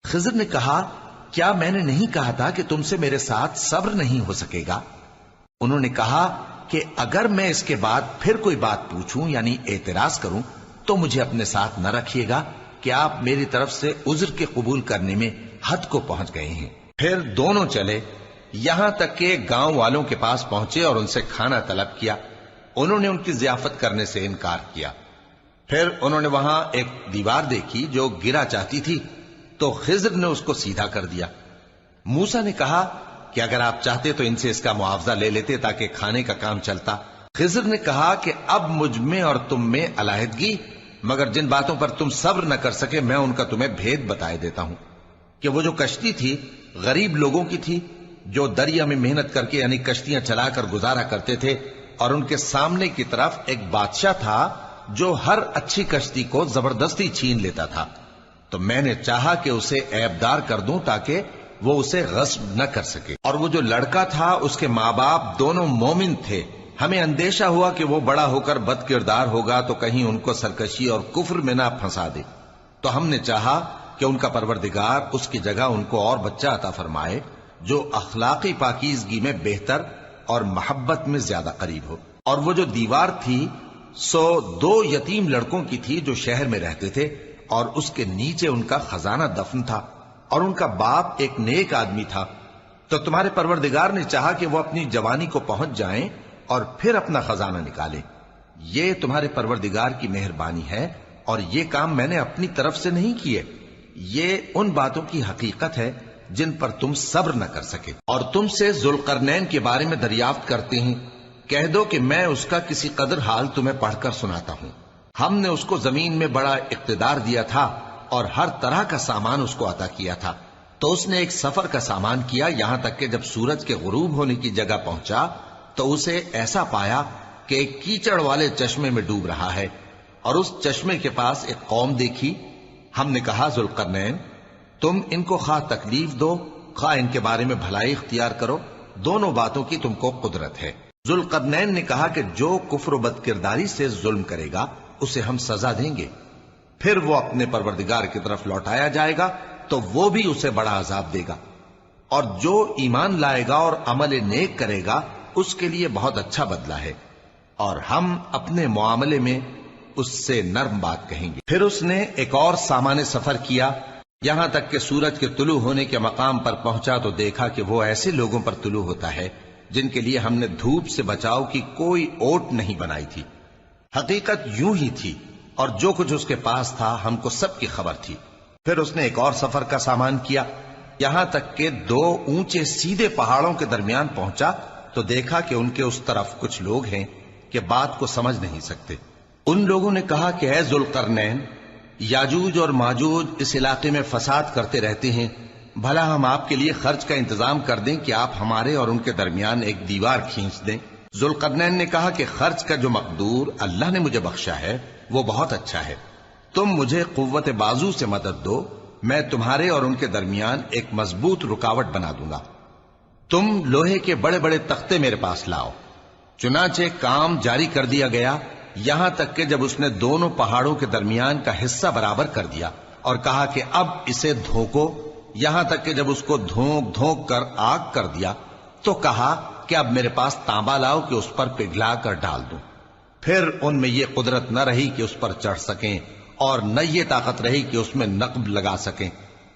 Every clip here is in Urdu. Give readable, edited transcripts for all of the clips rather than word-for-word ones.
خضر نے کہا کیا میں نے نہیں کہا تھا کہ تم سے میرے ساتھ صبر نہیں ہو سکے گا؟ انہوں نے کہا کہ اگر میں اس کے بعد پھر کوئی بات پوچھوں یعنی اعتراض کروں تو مجھے اپنے ساتھ نہ رکھیے گا کہ آپ میری طرف سے عذر کے قبول کرنے میں حد کو پہنچ گئے ہیں۔ پھر دونوں چلے یہاں تک کہ گاؤں والوں کے پاس پہنچے اور ان سے کھانا طلب کیا۔ انہوں نے ان کی ضیافت کرنے سے انکار کیا۔ پھر انہوں نے وہاں ایک دیوار دیکھی جو گرا چاہتی تھی تو خضر نے اس کو سیدھا کر دیا۔ موسیٰ نے کہا کہ اگر آپ چاہتے تو ان سے اس کا معاوضہ لے لیتے تاکہ کھانے کا کام چلتا۔ خضر نے کہا کہ اب مجھ میں اور تم میں علیحدگی، مگر جن باتوں پر تم صبر نہ کر سکے میں ان کا تمہیں بھید بتائے دیتا ہوں کہ وہ جو کشتی تھی غریب لوگوں کی تھی جو دریا میں محنت کر کے یعنی کشتیاں چلا کر گزارا کرتے تھے، اور ان کے سامنے کی طرف ایک بادشاہ تھا جو ہر اچھی کشتی کو زبردستی چھین لیتا تھا، تو میں نے چاہا کہ اسے عیبدار کر دوں تاکہ وہ اسے غصب نہ کر سکے۔ اور وہ جو لڑکا تھا اس کے ماں باپ دونوں مومن تھے، ہمیں اندیشہ ہوا کہ وہ بڑا ہو کر بد کردار ہوگا تو کہیں ان کو سرکشی اور کفر میں نہ پھنسا دے، تو ہم نے چاہا کہ ان کا پروردگار اس کی جگہ ان کو اور بچہ عطا فرمائے جو اخلاقی پاکیزگی میں بہتر اور محبت میں زیادہ قریب ہو۔ اور وہ جو دیوار تھی سو 2 یتیم لڑکوں کی تھی جو شہر میں رہتے تھے، اور اس کے نیچے ان کا خزانہ دفن تھا، اور ان کا باپ ایک نیک آدمی تھا۔ تو تمہارے پروردگار نے چاہا کہ وہ اپنی جوانی کو پہنچ جائیں اور پھر اپنا خزانہ نکالیں۔ یہ تمہارے پروردگار کی مہربانی ہے، اور یہ کام میں نے اپنی طرف سے نہیں کیے، یہ ان باتوں کی حقیقت ہے جن پر تم صبر نہ کر سکے۔ اور تم سے ذوالقرنین کے بارے میں دریافت کرتے ہیں، کہہ دو کہ میں اس کا کسی قدر حال تمہیں پڑھ کر سناتا ہوں۔ ہم نے اس کو زمین میں بڑا اقتدار دیا تھا اور ہر طرح کا سامان اس کو عطا کیا تھا، تو اس نے ایک سفر کا سامان کیا یہاں تک کہ جب سورج کے غروب ہونے کی جگہ پہنچا تو اسے ایسا پایا کہ ایک کیچڑ والے چشمے میں ڈوب رہا ہے، اور اس چشمے کے پاس ایک قوم دیکھی۔ ہم نے کہا ذوالقرنین تم ان کو خواہ تکلیف دو خواہ ان کے بارے میں بھلائی اختیار کرو، دونوں باتوں کی تم کو قدرت ہے۔ ذوالقرنین نے کہا کہ جو کفر و بد کرداری سے ظلم کرے گا اسے ہم سزا دیں گے، پھر وہ اپنے پروردگار کی طرف لوٹایا جائے گا تو وہ بھی اسے بڑا عذاب دے گا، اور جو ایمان لائے گا اور عمل نیک کرے گا اس کے لیے بہت اچھا بدلہ ہے، اور ہم اپنے معاملے میں اس سے نرم بات کہیں گے۔ پھر اس نے ایک اور سامان سفر کیا یہاں تک کہ سورج کے طلوع ہونے کے مقام پر پہنچا تو دیکھا کہ وہ ایسے لوگوں پر طلوع ہوتا ہے جن کے لیے ہم نے دھوپ سے بچاؤ کی کوئی اوٹ نہیں بنائی تھی۔ حقیقت یوں ہی تھی، اور جو کچھ اس کے پاس تھا ہم کو سب کی خبر تھی۔ پھر اس نے ایک اور سفر کا سامان کیا یہاں تک کہ 2 اونچے سیدھے پہاڑوں کے درمیان پہنچا تو دیکھا کہ ان کے اس طرف کچھ لوگ ہیں کہ بات کو سمجھ نہیں سکتے۔ ان لوگوں نے کہا کہ اے ذوالقرنین، یاجوج اور ماجوج اس علاقے میں فساد کرتے رہتے ہیں، بھلا ہم آپ کے لیے خرچ کا انتظام کر دیں کہ آپ ہمارے اور ان کے درمیان ایک دیوار کھینچ دیں۔ ذوالقرنین نے کہا کہ خرچ کا جو مقدور اللہ نے مجھے بخشا ہے وہ بہت اچھا ہے، تم مجھے قوت بازو سے مدد دو، میں تمہارے اور ان کے درمیان ایک مضبوط رکاوٹ بنا دوں گا۔ تم لوہے کے بڑے بڑے تختے میرے پاس لاؤ۔ چنانچہ کام جاری کر دیا گیا یہاں تک کہ جب اس نے دونوں پہاڑوں کے درمیان کا حصہ برابر کر دیا اور کہا کہ اب اسے دھوکو، یہاں تک کہ جب اس کو دھونک دھونک کر آگ کر دیا تو کہا کہ اب میرے پاس تانبا لاؤ کہ اس پر پگھلا کر ڈال دوں۔ پھر ان میں یہ قدرت نہ رہی کہ اس پر چڑھ سکیں اور نہ یہ طاقت رہی کہ اس میں نقب لگا سکیں۔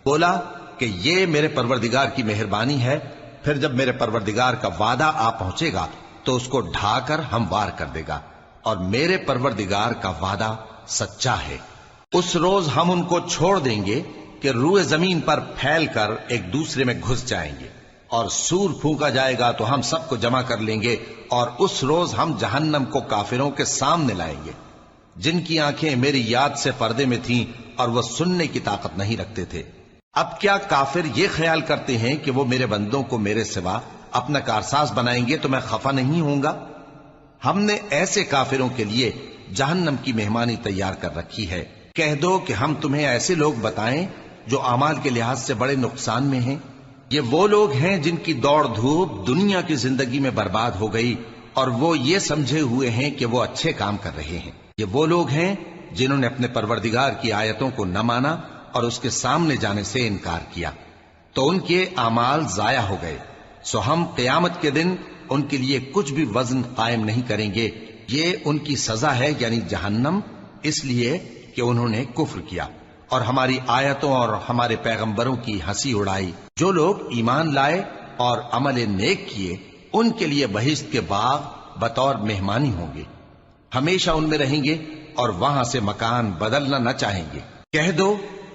بولا کہ یہ میرے پروردگار کی مہربانی ہے، پھر جب میرے پروردگار کا وعدہ آ پہنچے گا تو اس کو ڈھا کر ہموار کر دے گا، اور میرے پروردگار کا وعدہ سچا ہے۔ اس روز ہم ان کو چھوڑ دیں گے کہ روئے زمین پر پھیل کر ایک دوسرے میں گھس جائیں گے، اور سور پھونکا جائے گا تو ہم سب کو جمع کر لیں گے، اور اس روز ہم جہنم کو کافروں کے سامنے لائیں گے جن کی آنکھیں میری یاد سے پردے میں تھیں اور وہ سننے کی طاقت نہیں رکھتے تھے۔ اب کیا کافر یہ خیال کرتے ہیں کہ وہ میرے بندوں کو میرے سوا اپنا کارساز بنائیں گے تو میں خفا نہیں ہوں گا؟ ہم نے ایسے کافروں کے لیے جہنم کی مہمانی تیار کر رکھی ہے۔ کہہ دو کہ ہم تمہیں ایسے لوگ بتائیں جو اعمال کے لحاظ سے بڑے نقصان میں ہیں۔ یہ وہ لوگ ہیں جن کی دوڑ دھوپ دنیا کی زندگی میں برباد ہو گئی اور وہ یہ سمجھے ہوئے ہیں کہ وہ اچھے کام کر رہے ہیں۔ یہ وہ لوگ ہیں جنہوں نے اپنے پروردگار کی آیتوں کو نہ مانا اور اس کے سامنے جانے سے انکار کیا تو ان کے اعمال ضائع ہو گئے، سو ہم قیامت کے دن ان کے لیے کچھ بھی وزن قائم نہیں کریں گے، یہ ان کی سزا ہے یعنی جہنم، اس لیے کہ انہوں نے کفر کیا اور ہماری آیتوں اور ہمارے پیغمبروں کی ہنسی اڑائی۔ جو لوگ ایمان لائے اور عمل نیک کیے ان کے لیے بہشت کے باغ بطور مہمانی ہوں گے، ہمیشہ ان میں رہیں گے اور وہاں سے مکان بدلنا نہ چاہیں گے۔ کہہ دو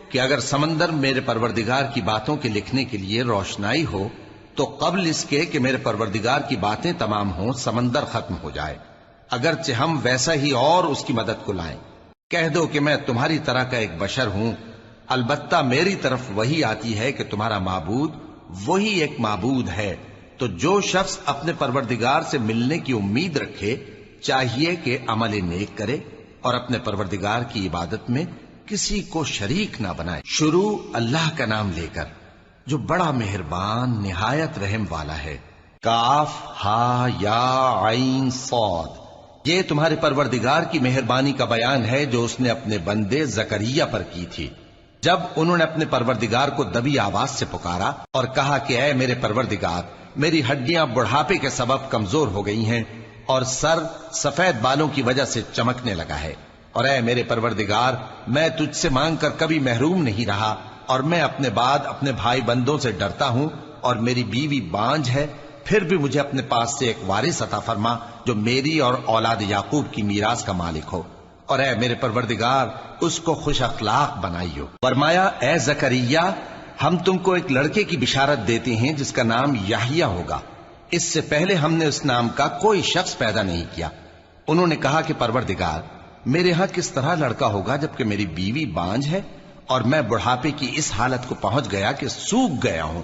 کہ اگر سمندر میرے پروردگار کی باتوں کے لکھنے کے لیے روشنائی ہو تو قبل اس کے کہ میرے پروردگار کی باتیں تمام ہوں سمندر ختم ہو جائے، اگرچہ ہم ویسا ہی اور اس کی مدد کو لائیں۔ کہہ دو کہ میں تمہاری طرح کا ایک بشر ہوں، البتہ میری طرف وہی آتی ہے کہ تمہارا معبود وہی ایک معبود ہے، تو جو شخص اپنے پروردگار سے ملنے کی امید رکھے چاہیے کہ عمل نیک کرے اور اپنے پروردگار کی عبادت میں کسی کو شریک نہ بنائے۔ شروع اللہ کا نام لے کر جو بڑا مہربان نہایت رحم والا ہے۔ کاف ہا یا عین صاد، یہ تمہارے پروردگار کی مہربانی کا بیان ہے جو اس نے اپنے بندے زکریا پر کی تھی جب انہوں نے اپنے پروردگار کو دبی آواز سے پکارا اور کہا کہ اے میرے پروردگار، میری ہڈیاں بڑھاپے کے سبب کمزور ہو گئی ہیں اور سر سفید بالوں کی وجہ سے چمکنے لگا ہے، اور اے میرے پروردگار، میں تجھ سے مانگ کر کبھی محروم نہیں رہا اور میں اپنے بعد اپنے بھائی بندوں سے ڈرتا ہوں اور میری بیوی بانجھ ہے، پھر بھی مجھے اپنے پاس سے ایک وارث عطا فرما جو میری اور اولاد یعقوب کی میراث کا مالک ہو، اور اے میرے پروردگار اس کو خوش اخلاق بنائیو۔ فرمایا اے زکریا، ہم تم کو ایک لڑکے کی بشارت دیتے ہیں جس کا نام یحییٰ ہوگا، اس سے پہلے ہم نے اس نام کا کوئی شخص پیدا نہیں کیا۔ انہوں نے کہا کہ پروردگار، میرے ہاں کس طرح لڑکا ہوگا جبکہ میری بیوی بانجھ ہے اور میں بڑھاپے کی اس حالت کو پہنچ گیا کہ سوکھ گیا ہوں۔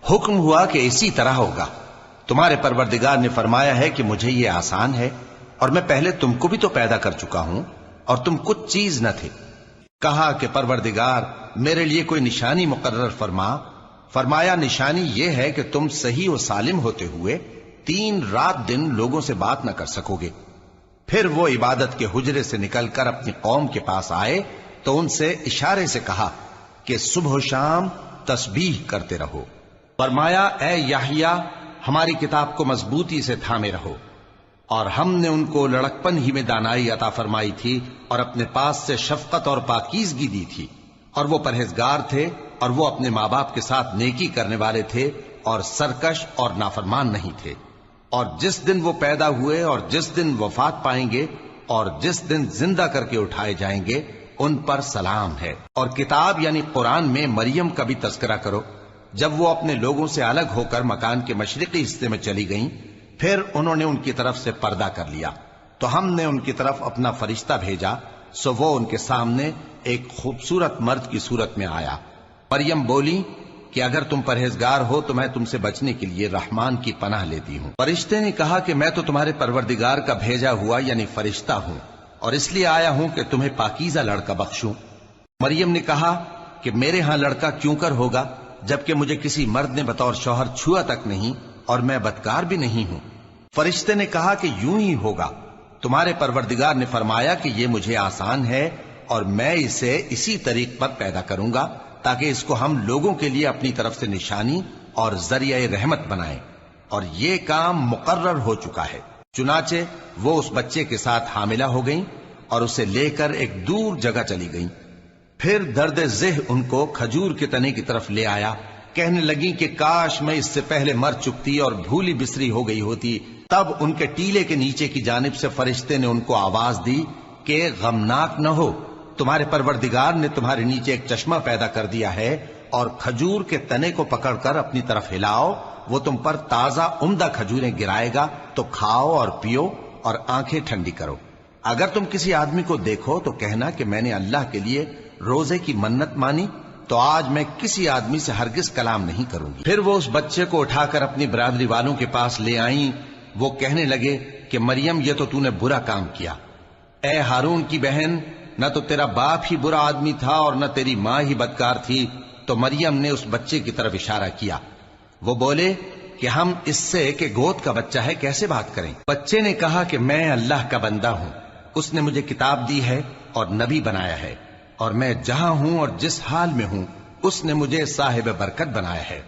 حکم ہوا کہ اسی طرح ہوگا۔ تمہارے پروردگار نے فرمایا ہے کہ مجھے یہ آسان ہے اور میں پہلے تم کو بھی تو پیدا کر چکا ہوں اور تم کچھ چیز نہ تھے۔ کہا کہ پروردگار میرے لیے کوئی نشانی مقرر فرما۔ فرمایا نشانی یہ ہے کہ تم صحیح و سالم ہوتے ہوئے 3 رات دن لوگوں سے بات نہ کر سکو گے۔ پھر وہ عبادت کے حجرے سے نکل کر اپنی قوم کے پاس آئے تو ان سے اشارے سے کہا کہ صبح و شام تسبیح کرتے رہو۔ فرمایا اے یحییٰ، ہماری کتاب کو مضبوطی سے تھامے رہو، اور ہم نے ان کو لڑکپن ہی میں دانائی عطا فرمائی تھی اور اپنے پاس سے شفقت اور پاکیزگی دی تھی، اور وہ پرہیزگار تھے اور وہ اپنے ماں باپ کے ساتھ نیکی کرنے والے تھے اور سرکش اور نافرمان نہیں تھے۔ اور جس دن وہ پیدا ہوئے اور جس دن وفات پائیں گے اور جس دن زندہ کر کے اٹھائے جائیں گے ان پر سلام ہے۔ اور کتاب یعنی قرآن میں مریم کا بھی تذکرہ کرو، جب وہ اپنے لوگوں سے الگ ہو کر مکان کے مشرقی حصے میں چلی گئیں، پھر انہوں نے ان کی طرف سے پردہ کر لیا تو ہم نے ان کی طرف اپنا فرشتہ بھیجا، سو وہ ان کے سامنے ایک خوبصورت مرد کی صورت میں آیا۔ مریم بولی کہ اگر تم پرہیزگار ہو تو میں تم سے بچنے کے لیے رحمان کی پناہ لیتی ہوں۔ فرشتے نے کہا کہ میں تو تمہارے پروردگار کا بھیجا ہوا یعنی فرشتہ ہوں اور اس لیے آیا ہوں کہ تمہیں پاکیزہ لڑکا بخشوں۔ مریم نے کہا کہ میرے ہاں لڑکا کیوں کر ہوگا جبکہ مجھے کسی مرد نے بطور شوہر چھوا تک نہیں اور میں بدکار بھی نہیں ہوں۔ فرشتے نے کہا کہ یوں ہی ہوگا، تمہارے پروردگار نے فرمایا کہ یہ مجھے آسان ہے اور میں اسے اسی طریق پر پیدا کروں گا تاکہ اس کو ہم لوگوں کے لیے اپنی طرف سے نشانی اور ذریعہ رحمت بنائیں، اور یہ کام مقرر ہو چکا ہے۔ چنانچہ وہ اس بچے کے ساتھ حاملہ ہو گئیں اور اسے لے کر ایک دور جگہ چلی گئیں۔ پھر درد ذہ ان کو کھجور کے تنے کی طرف لے آیا، کہنے لگیں کہ کاش میں اس سے پہلے مر چکتی اور بھولی بسری ہو گئی ہوتی۔ تب ان کے ٹیلے کے نیچے کی جانب سے فرشتے نے ان کو آواز دی کہ غمناک نہ ہو، تمہارے پروردگار نے تمہارے نیچے ایک چشمہ پیدا کر دیا ہے، اور کھجور کے تنے کو پکڑ کر اپنی طرف ہلاؤ، وہ تم پر تازہ عمدہ کھجوریں گرائے گا، تو کھاؤ اور پیو اور آنکھیں ٹھنڈی کرو۔ اگر تم کسی آدمی کو دیکھو تو کہنا کہ میں نے اللہ کے لیے روزے کی منت مانی، تو آج میں کسی آدمی سے ہرگز کلام نہیں کروں گی۔ پھر وہ اس بچے کو اٹھا کر اپنی برادری والوں کے پاس لے آئیں۔ وہ کہنے لگے کہ مریم یہ تو نے برا کام کیا، اے ہارون کی بہن، نہ تو تیرا باپ ہی برا آدمی تھا اور نہ تیری ماں ہی بدکار تھی۔ تو مریم نے اس بچے کی طرف اشارہ کیا۔ وہ بولے کہ ہم اس سے کہ گود کا بچہ ہے کیسے بات کریں؟ بچے نے کہا کہ میں اللہ کا بندہ ہوں، اس نے مجھے کتاب دی ہے اور نبی بنایا ہے، اور میں جہاں ہوں اور جس حال میں ہوں اس نے مجھے صاحب برکت بنایا ہے،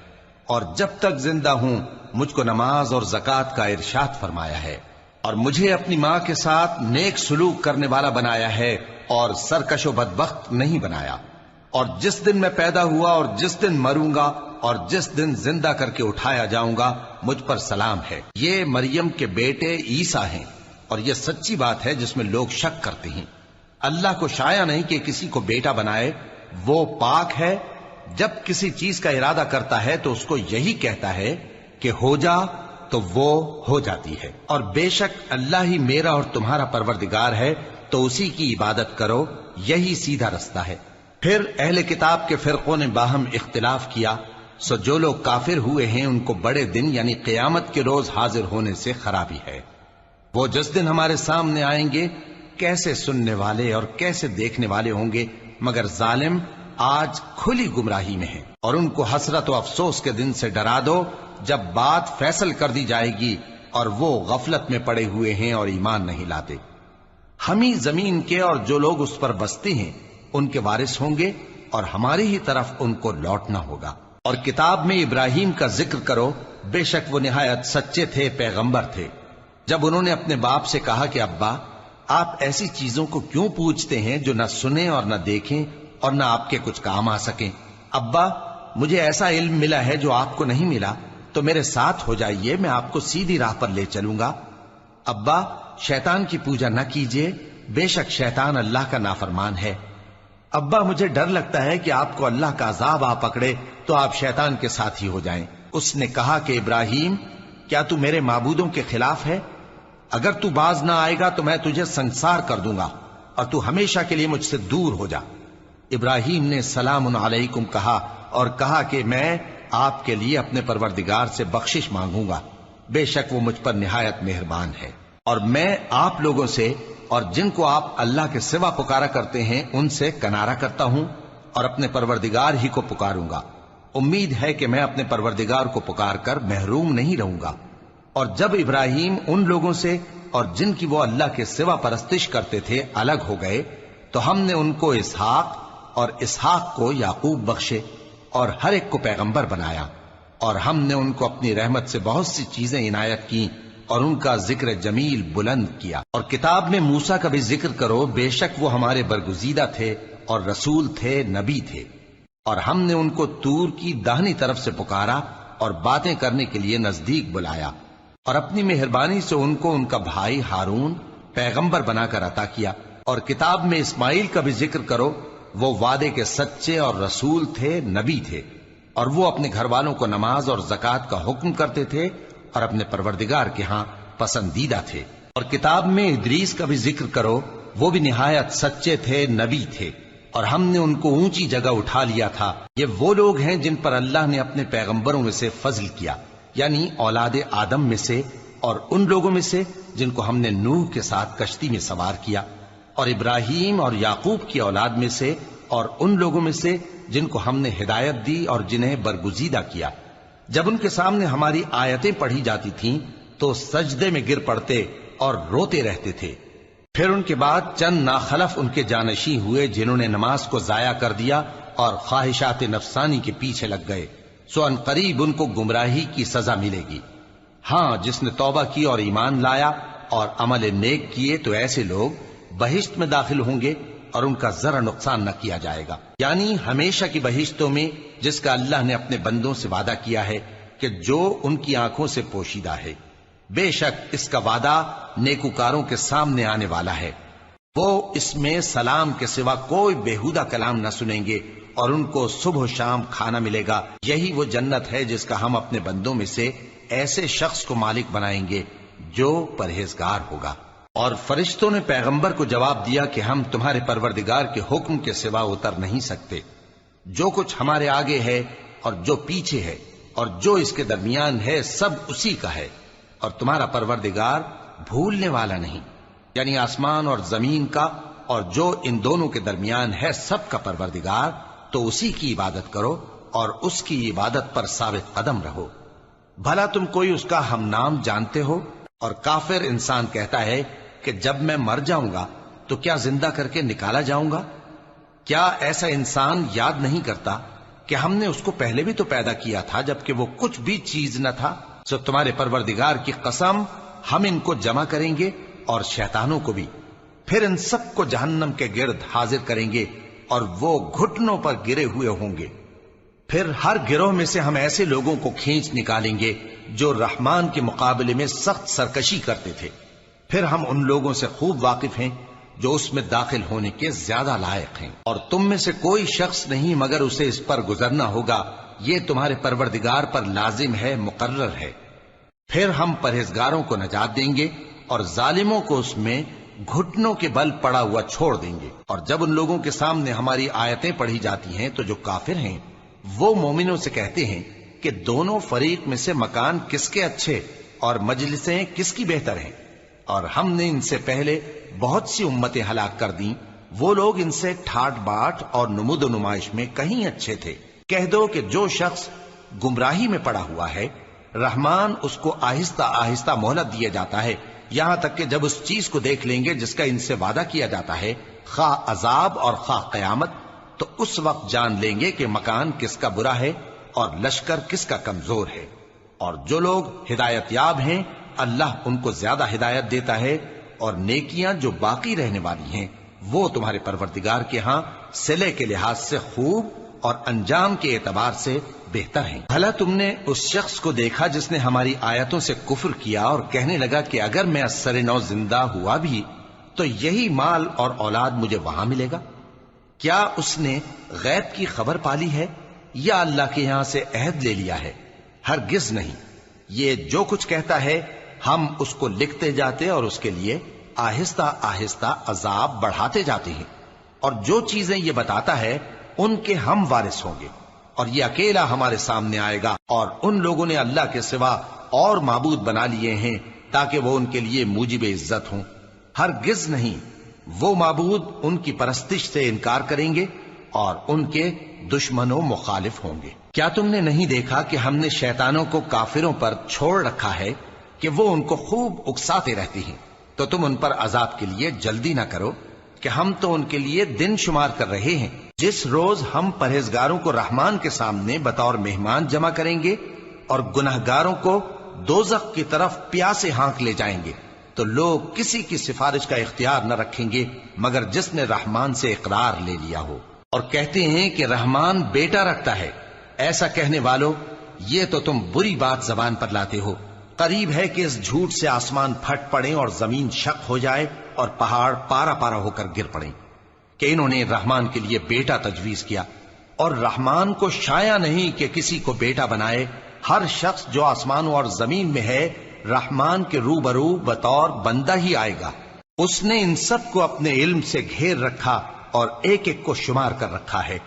اور جب تک زندہ ہوں مجھ کو نماز اور زکوٰۃ کا ارشاد فرمایا ہے، اور مجھے اپنی ماں کے ساتھ نیک سلوک کرنے والا بنایا ہے اور سرکش و بدبخت نہیں بنایا، اور جس دن میں پیدا ہوا اور جس دن مروں گا اور جس دن زندہ کر کے اٹھایا جاؤں گا مجھ پر سلام ہے۔ یہ مریم کے بیٹے عیسیٰ ہیں، اور یہ سچی بات ہے جس میں لوگ شک کرتے ہیں۔ اللہ کو شایع نہیں کہ کسی کو بیٹا بنائے، وہ پاک ہے۔ جب کسی چیز کا ارادہ کرتا ہے تو اس کو یہی کہتا ہے کہ ہو جا، تو وہ ہو جاتی ہے۔ اور بے شک اللہ ہی میرا اور تمہارا پروردگار ہے، تو اسی کی عبادت کرو، یہی سیدھا رستہ ہے۔ پھر اہل کتاب کے فرقوں نے باہم اختلاف کیا، سو جو لوگ کافر ہوئے ہیں ان کو بڑے دن یعنی قیامت کے روز حاضر ہونے سے خرابی ہے۔ وہ جس دن ہمارے سامنے آئیں گے کیسے سننے والے اور کیسے دیکھنے والے ہوں گے، مگر ظالم آج کھلی گمراہی میں ہیں۔ اور ان کو حسرت و افسوس کے دن سے ڈرا دو جب بات فیصل کر دی جائے گی اور وہ غفلت میں پڑے ہوئے ہیں اور ایمان نہیں لاتے۔ ہم ہی زمین کے اور جو لوگ اس پر بستے ہیں ان کے وارث ہوں گے، اور ہماری ہی طرف ان کو لوٹنا ہوگا۔ اور کتاب میں ابراہیم کا ذکر کرو، بے شک وہ نہایت سچے تھے، پیغمبر تھے۔ جب انہوں نے اپنے باپ سے کہا کہ ابا، آپ ایسی چیزوں کو کیوں پوچھتے ہیں جو نہ سنیں اور نہ دیکھیں اور نہ آپ کے کچھ کام آ سکیں؟ ابا، مجھے ایسا علم ملا ہے جو آپ کو نہیں ملا، تو میرے ساتھ ہو جائیے، میں آپ کو سیدھی راہ پر لے چلوں گا۔ ابا، شیطان کی پوجا نہ کیجیے، بے شک شیطان اللہ کا نافرمان ہے۔ ابا، مجھے ڈر لگتا ہے کہ آپ کو اللہ کا عذاب آ پکڑے تو آپ شیطان کے ساتھ ہی ہو جائیں۔ اس نے کہا کہ ابراہیم، کیا تو میرے معبودوں کے خلاف ہے؟ اگر تو باز نہ آئے گا تو میں تجھے سنسار کر دوں گا، اور تو ہمیشہ کے لیے مجھ سے دور ہو جا۔ ابراہیم نے سلام علیکم کہا اور کہا کہ میں آپ کے لیے اپنے پروردگار سے بخشش مانگوں گا، بے شک وہ مجھ پر نہایت مہربان ہے۔ اور میں آپ لوگوں سے اور جن کو آپ اللہ کے سوا پکارا کرتے ہیں ان سے کنارہ کرتا ہوں اور اپنے پروردگار ہی کو پکاروں گا۔ امید ہے کہ میں اپنے پروردگار کو پکار کر محروم نہیں رہوں گا۔ اور جب ابراہیم ان لوگوں سے اور جن کی وہ اللہ کے سوا پرستش کرتے تھے الگ ہو گئے تو ہم نے ان کو اسحاق اور اسحاق کو یعقوب بخشے اور ہر ایک کو پیغمبر بنایا، اور ہم نے ان کو اپنی رحمت سے بہت سی چیزیں عنایت کی اور ان کا ذکر جمیل بلند کیا۔ اور کتاب میں موسیٰ کا بھی ذکر کرو، بے شک وہ ہمارے برگزیدہ تھے اور رسول تھے، نبی تھے، اور ہم نے ان کو طور کی داہنی طرف سے پکارا اور باتیں کرنے کے لیے نزدیک بلایا، اور اپنی مہربانی سے ان کو ان کا بھائی ہارون پیغمبر بنا کر عطا کیا۔ اور کتاب میں اسماعیل کا بھی ذکر کرو، وہ وعدے کے سچے اور رسول تھے، نبی تھے، اور وہ اپنے گھر والوں کو نماز اور زکوٰۃ کا حکم کرتے تھے اور اپنے پروردگار کے ہاں پسندیدہ تھے۔ اور کتاب میں ادریس کا بھی ذکر کرو، وہ بھی نہایت سچے تھے، نبی تھے، اور ہم نے ان کو اونچی جگہ اٹھا لیا تھا۔ یہ وہ لوگ ہیں جن پر اللہ نے اپنے پیغمبروں میں سے فضل کیا، یعنی اولاد آدم میں سے، اور ان لوگوں میں سے جن کو ہم نے نوح کے ساتھ کشتی میں سوار کیا، اور ابراہیم اور یعقوب کی اولاد میں سے، اور ان لوگوں میں سے جن کو ہم نے ہدایت دی اور جنہیں برگزیدہ کیا۔ جب ان کے سامنے ہماری آیتیں پڑھی جاتی تھیں تو سجدے میں گر پڑتے اور روتے رہتے تھے۔ پھر ان کے بعد چند ناخلف ان کے جانشی ہوئے جنہوں نے نماز کو ضائع کر دیا اور خواہشات نفسانی کے پیچھے لگ گئے، سو ان قریب ان کو گمراہی کی سزا ملے گی۔ ہاں، جس نے توبہ کی اور ایمان لایا اور عمل نیک کیے تو ایسے لوگ بہشت میں داخل ہوں گے اور ان کا ذرا نقصان نہ کیا جائے گا، یعنی ہمیشہ کی بہشتوں میں جس کا اللہ نے اپنے بندوں سے وعدہ کیا ہے کہ جو ان کی آنکھوں سے پوشیدہ ہے۔ بے شک اس کا وعدہ نیکوکاروں کے سامنے آنے والا ہے، وہ اس میں سلام کے سوا کوئی بیہودہ کلام نہ سنیں گے اور ان کو صبح و شام کھانا ملے گا۔ یہی وہ جنت ہے جس کا ہم اپنے بندوں میں سے ایسے شخص کو مالک بنائیں گے جو پرہیزگار ہوگا۔ اور فرشتوں نے پیغمبر کو جواب دیا کہ ہم تمہارے پروردگار کے حکم کے سوا اتر نہیں سکتے، جو کچھ ہمارے آگے ہے اور جو پیچھے ہے اور جو اس کے درمیان ہے سب اسی کا ہے، اور تمہارا پروردگار بھولنے والا نہیں، یعنی آسمان اور زمین کا اور جو ان دونوں کے درمیان ہے سب کا پروردگار، تو اسی کی عبادت کرو اور اس کی عبادت پر ثابت قدم رہو۔ بھلا تم کوئی اس کا ہم نام جانتے ہو؟ اور کافر انسان کہتا ہے کہ جب میں مر جاؤں گا تو کیا زندہ کر کے نکالا جاؤں گا؟ کیا ایسا انسان یاد نہیں کرتا کہ ہم نے اس کو پہلے بھی تو پیدا کیا تھا جبکہ وہ کچھ بھی چیز نہ تھا؟ سو تمہارے پروردگار کی قسم ہم ان کو جمع کریں گے اور شیطانوں کو بھی، پھر ان سب کو جہنم کے گرد حاضر کریں گے اور وہ گھٹنوں پر گرے ہوئے ہوں گے۔ پھر ہر گروہ میں سے ہم ایسے لوگوں کو کھینچ نکالیں گے جو رحمان کے مقابلے میں سخت سرکشی کرتے تھے، پھر ہم ان لوگوں سے خوب واقف ہیں جو اس میں داخل ہونے کے زیادہ لائق ہیں، اور تم میں سے کوئی شخص نہیں مگر اسے اس پر گزرنا ہوگا، یہ تمہارے پروردگار پر لازم ہے، مقرر ہے۔ پھر ہم پرہیزگاروں کو نجات دیں گے اور ظالموں کو اس میں گھٹنوں کے بل پڑا ہوا چھوڑ دیں گے۔ اور جب ان لوگوں کے سامنے ہماری آیتیں پڑھی جاتی ہیں تو جو کافر ہیں وہ مومنوں سے کہتے ہیں کہ دونوں فریق میں سے مکان کس کے اچھے اور مجلسیں کس کی بہتر ہیں، اور ہم نے ان سے پہلے بہت سی امتیں ہلاک کر دیں، وہ لوگ ان سے ٹھاٹ باٹ اور نمود و نمائش میں کہیں اچھے تھے۔ کہہ دو کہ جو شخص گمراہی میں پڑا ہوا ہے رحمان اس کو آہستہ آہستہ مہلت دیا جاتا ہے، یہاں تک کہ جب اس چیز کو دیکھ لیں گے جس کا ان سے وعدہ کیا جاتا ہے، خواہ عذاب اور خواہ قیامت، تو اس وقت جان لیں گے کہ مکان کس کا برا ہے اور لشکر کس کا کمزور ہے۔ اور جو لوگ ہدایت یاب ہیں اللہ ان کو زیادہ ہدایت دیتا ہے، اور نیکیاں جو باقی رہنے والی ہیں وہ تمہارے پروردگار کے ہاں صلے کے لحاظ سے خوب اور انجام کے اعتبار سے بہتر ہیں۔ بھلا تم نے اس شخص کو دیکھا جس نے ہماری آیتوں سے کفر کیا اور کہنے لگا کہ اگر میں اثر نو زندہ ہوا بھی تو یہی مال اور اولاد مجھے وہاں ملے گا؟ کیا اس نے غیب کی خبر پالی ہے یا اللہ کے یہاں سے عہد لے لیا ہے؟ ہرگز نہیں، یہ جو کچھ کہتا ہے ہم اس کو لکھتے جاتے اور اس کے لیے آہستہ آہستہ عذاب بڑھاتے جاتے ہیں، اور جو چیزیں یہ بتاتا ہے ان کے ہم وارث ہوں گے، اور یہ اکیلا ہمارے سامنے آئے گا۔ اور ان لوگوں نے اللہ کے سوا اور معبود بنا لیے ہیں تاکہ وہ ان کے لیے موجب عزت ہوں، ہرگز نہیں، وہ معبود ان کی پرستش سے انکار کریں گے اور ان کے دشمنوں مخالف ہوں گے۔ کیا تم نے نہیں دیکھا کہ ہم نے شیطانوں کو کافروں پر چھوڑ رکھا ہے کہ وہ ان کو خوب اکساتے رہتی ہیں؟ تو تم ان پر عذاب کے لیے جلدی نہ کرو کہ ہم تو ان کے لیے دن شمار کر رہے ہیں۔ جس روز ہم پرہیزگاروں کو رحمان کے سامنے بطور مہمان جمع کریں گے اور گناہگاروں کو دوزخ کی طرف پیاسے ہانک لے جائیں گے، تو لوگ کسی کی سفارش کا اختیار نہ رکھیں گے مگر جس نے رحمان سے اقرار لے لیا ہو، اور کہتے ہیں کہ رحمان بیٹا رکھتا ہے۔ ایسا کہنے والوں، یہ تو تم بری بات زبان پر لاتے ہو۔ قریب ہے کہ اس جھوٹ سے آسمان پھٹ پڑیں اور زمین شق ہو جائے اور پہاڑ پارا پارا ہو کر گر پڑیں کہ انہوں نے رحمان کے لیے بیٹا تجویز کیا، اور رحمان کو شایع نہیں کہ کسی کو بیٹا بنائے۔ ہر شخص جو آسمانوں اور زمین میں ہے رحمان کے روبرو بطور بندہ ہی آئے گا۔ اس نے ان سب کو اپنے علم سے گھیر رکھا اور ایک ایک کو شمار کر رکھا ہے،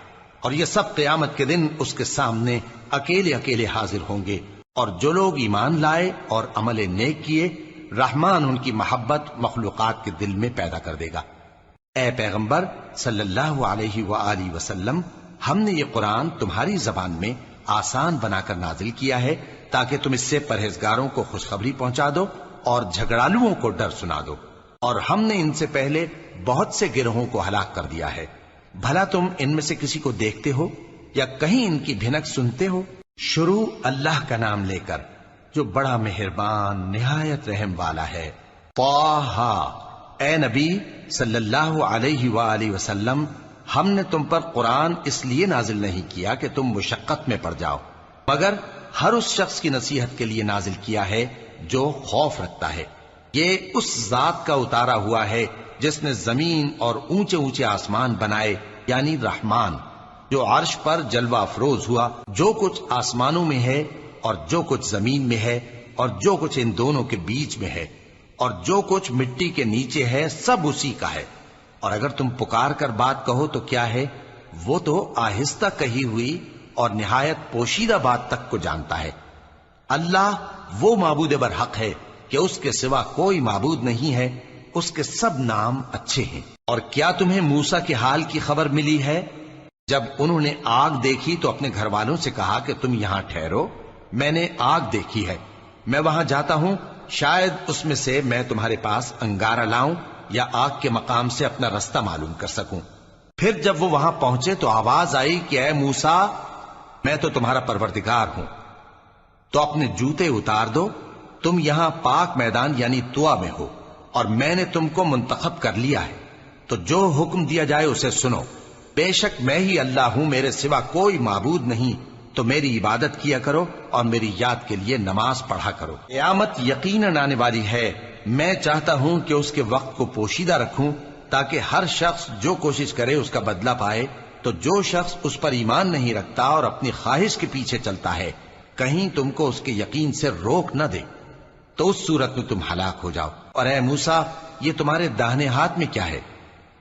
اور یہ سب قیامت کے دن اس کے سامنے اکیلے اکیلے حاضر ہوں گے۔ اور جو لوگ ایمان لائے اور عمل نیک کیے رحمان ان کی محبت مخلوقات کے دل میں پیدا کر دے گا۔ اے پیغمبر صلی اللہ علیہ وآلہ وسلم، ہم نے یہ قرآن تمہاری زبان میں آسان بنا کر نازل کیا ہے تاکہ تم اس سے پرہیزگاروں کو خوشخبری پہنچا دو اور جھگڑالوؤں کو ڈر سنا دو، اور ہم نے ان سے پہلے بہت سے گروہوں کو ہلاک کر دیا ہے۔ بھلا تم ان میں سے کسی کو دیکھتے ہو یا کہیں ان کی بھنک سنتے ہو؟ شروع اللہ کا نام لے کر جو بڑا مہربان نہایت رحم والا ہے۔ طٰہٰ، اے نبی صلی اللہ علیہ وآلہ وسلم، ہم نے تم پر قرآن اس لیے نازل نہیں کیا کہ تم مشقت میں پڑ جاؤ، مگر ہر اس شخص کی نصیحت کے لیے نازل کیا ہے جو خوف رکھتا ہے۔ یہ اس ذات کا اتارا ہوا ہے جس نے زمین اور اونچے اونچے آسمان بنائے، یعنی رحمان، جو عرش پر جلوہ افروز ہوا۔ جو کچھ آسمانوں میں ہے اور جو کچھ زمین میں ہے اور جو کچھ ان دونوں کے بیچ میں ہے اور جو کچھ مٹی کے نیچے ہے، سب اسی کا ہے۔ اور اگر تم پکار کر بات کہو تو کیا ہے، وہ تو آہستہ کہی ہوئی اور نہایت پوشیدہ بات تک کو جانتا ہے۔ اللہ وہ معبود برحق ہے کہ اس کے سوا کوئی معبود نہیں ہے، اس کے سب نام اچھے ہیں۔ اور کیا تمہیں موسیٰ کے حال کی خبر ملی ہے؟ جب انہوں نے آگ دیکھی تو اپنے گھر والوں سے کہا کہ تم یہاں ٹھہرو، میں نے آگ دیکھی ہے، میں وہاں جاتا ہوں، شاید اس میں سے میں تمہارے پاس انگارہ لاؤں یا آگ کے مقام سے اپنا رستہ معلوم کر سکوں۔ پھر جب وہ وہاں پہنچے تو آواز آئی کہ اے موسیٰ، میں تو تمہارا پروردگار ہوں، تو اپنے جوتے اتار دو، تم یہاں پاک میدان یعنی طوا میں ہو، اور میں نے تم کو منتخب کر لیا ہے، تو جو حکم دیا جائے اسے سنو۔ بے شک میں ہی اللہ ہوں، میرے سوا کوئی معبود نہیں، تو میری عبادت کیا کرو اور میری یاد کے لیے نماز پڑھا کرو۔ قیامت یقیناً آنے والی ہے، میں چاہتا ہوں کہ اس کے وقت کو پوشیدہ رکھوں تاکہ ہر شخص جو کوشش کرے اس کا بدلہ پائے۔ تو جو شخص اس پر ایمان نہیں رکھتا اور اپنی خواہش کے پیچھے چلتا ہے، کہیں تم کو اس کے یقین سے روک نہ دے، تو اس صورت میں تم ہلاک ہو جاؤ۔ اور اے موسیٰ، یہ تمہارے داہنے ہاتھ میں کیا ہے؟